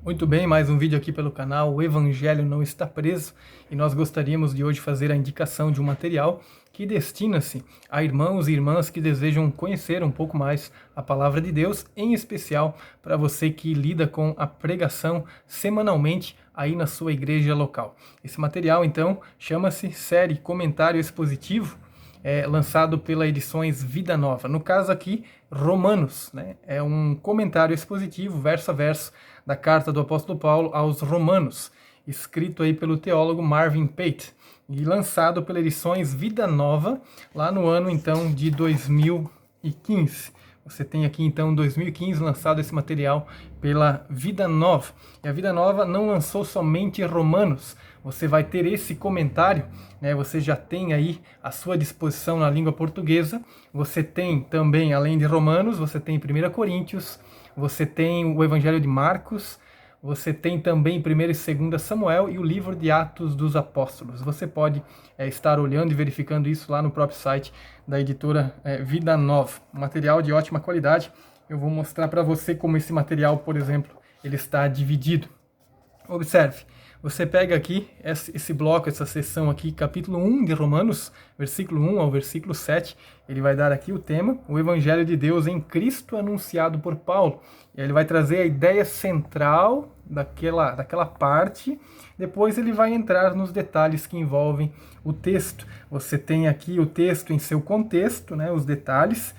Muito bem, mais um vídeo aqui pelo canal O Evangelho Não Está Preso, e nós gostaríamos de hoje fazer a indicação de um material que destina-se a irmãos e irmãs que desejam conhecer um pouco mais a Palavra de Deus, em especial para você que lida com a pregação semanalmente aí na sua igreja local. Esse material, então, chama-se Série Comentário Expositivo, lançado pela Edições Vida Nova. No caso aqui, Romanos, né? É um comentário expositivo, verso a verso, da carta do apóstolo Paulo aos Romanos, escrito aí pelo teólogo Marvin Pate e lançado pela Edições Vida Nova, lá no ano então de 2015. Você tem aqui então em 2015 lançado esse material pela Vida Nova. E a Vida Nova não lançou somente Romanos. Você vai ter esse comentário, né? Você já tem aí à sua disposição na língua portuguesa. Você tem também, além de Romanos, você tem 1 Coríntios, você tem o Evangelho de Marcos, você tem também 1 e 2 Samuel e o livro de Atos dos Apóstolos. Você pode estar olhando e verificando isso lá no próprio site da editora Vida Nova. Um material de ótima qualidade. Eu vou mostrar para você como esse material, por exemplo, ele está dividido. Observe, você pega aqui esse bloco, essa seção aqui, capítulo 1 de Romanos, versículo 1 ao versículo 7, ele vai dar aqui o tema, o Evangelho de Deus em Cristo anunciado por Paulo. E ele vai trazer a ideia central daquela parte, depois ele vai entrar nos detalhes que envolvem o texto. Você tem aqui o texto em seu contexto, né, os detalhes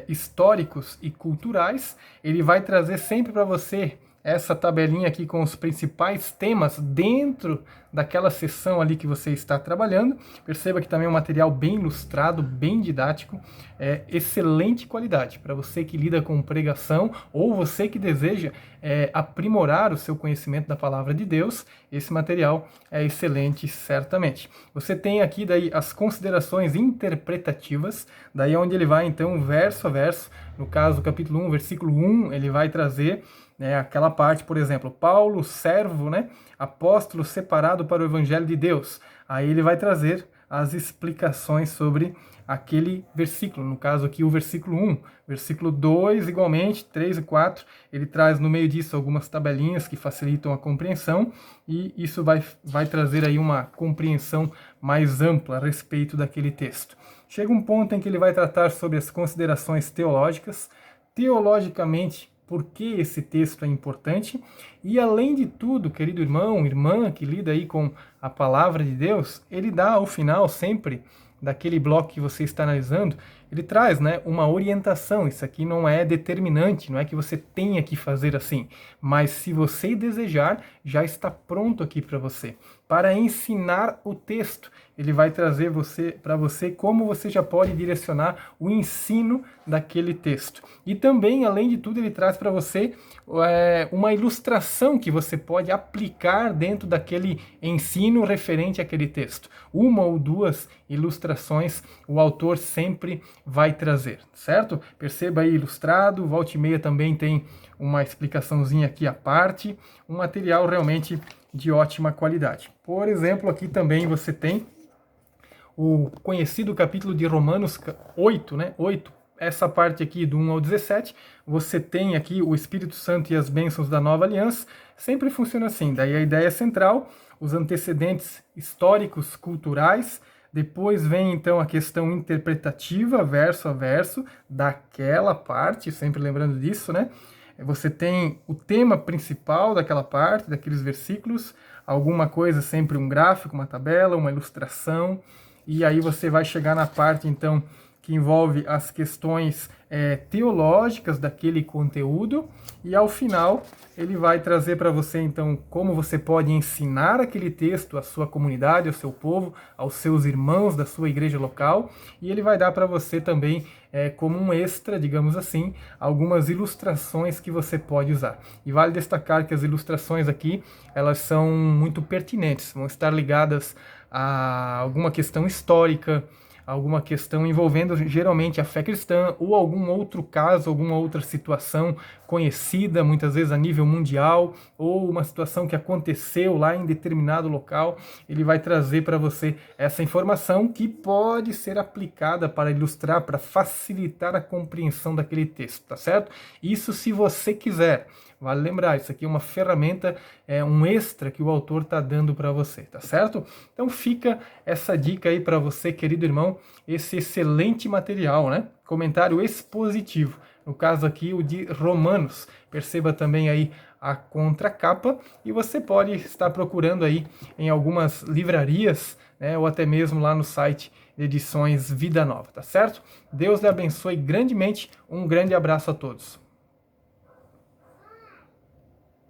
históricos e culturais. Ele vai trazer sempre para você essa tabelinha aqui com os principais temas dentro daquela seção ali que você está trabalhando. Perceba que também é um material bem ilustrado, bem didático, excelente qualidade para você que lida com pregação ou você que deseja aprimorar o seu conhecimento da palavra de Deus. Esse material é excelente, certamente. Você tem aqui daí as considerações interpretativas, daí onde ele vai então verso a verso. No caso, capítulo 1, versículo 1, ele vai trazer aquela parte, por exemplo, Paulo, servo, né, apóstolo separado para o Evangelho de Deus. Aí ele vai trazer as explicações sobre aquele versículo, no caso aqui o versículo 1. Versículo 2, igualmente, 3 e 4, ele traz no meio disso algumas tabelinhas que facilitam a compreensão, e isso vai trazer aí uma compreensão mais ampla a respeito daquele texto. Chega um ponto em que ele vai tratar sobre as considerações teológicas, teologicamente, por que esse texto é importante, e além de tudo, querido irmão, irmã que lida aí com a palavra de Deus, ele dá ao final sempre daquele bloco que você está analisando, ele traz, né, uma orientação. Isso aqui não é determinante, não é que você tenha que fazer assim, mas se você desejar, já está pronto aqui para você. Para ensinar o texto, ele vai trazer para você como você já pode direcionar o ensino daquele texto. E também, além de tudo, ele traz para você uma ilustração que você pode aplicar dentro daquele ensino referente àquele texto. Uma ou duas ilustrações o autor sempre vai trazer, certo? Perceba aí ilustrado, volta e meia também tem uma explicaçãozinha aqui à parte, um material realmente de ótima qualidade. Por exemplo, aqui também você tem o conhecido capítulo de Romanos 8, né? 8, essa parte aqui do 1 ao 17, você tem aqui o Espírito Santo e as bênçãos da nova aliança, sempre funciona assim. Daí a ideia central, os antecedentes históricos, culturais, depois vem então a questão interpretativa, verso a verso, daquela parte, sempre lembrando disso, né? Você tem o tema principal daquela parte, daqueles versículos, alguma coisa, sempre um gráfico, uma tabela, uma ilustração, e aí você vai chegar na parte então que envolve as questões teológicas daquele conteúdo, e ao final ele vai trazer para você então como você pode ensinar aquele texto à sua comunidade, ao seu povo, aos seus irmãos da sua igreja local, e ele vai dar para você também como um extra, digamos assim, algumas ilustrações que você pode usar. E vale destacar que as ilustrações aqui, elas são muito pertinentes, vão estar ligadas a alguma questão histórica, alguma questão envolvendo geralmente a fé cristã ou algum outro caso, alguma outra situação conhecida, muitas vezes a nível mundial, ou uma situação que aconteceu lá em determinado local. Ele vai trazer para você essa informação que pode ser aplicada para ilustrar, para facilitar a compreensão daquele texto, tá certo? Isso se você quiser. Vale lembrar, isso aqui é uma ferramenta, um extra que o autor está dando para você, tá certo? Então fica essa dica aí para você, querido irmão, esse excelente material, né? Comentário expositivo. No caso aqui, o de Romanos. Perceba também aí a contracapa e você pode estar procurando aí em algumas livrarias, né, ou até mesmo lá no site de Edições Vida Nova, tá certo? Deus lhe abençoe grandemente. Um grande abraço a todos.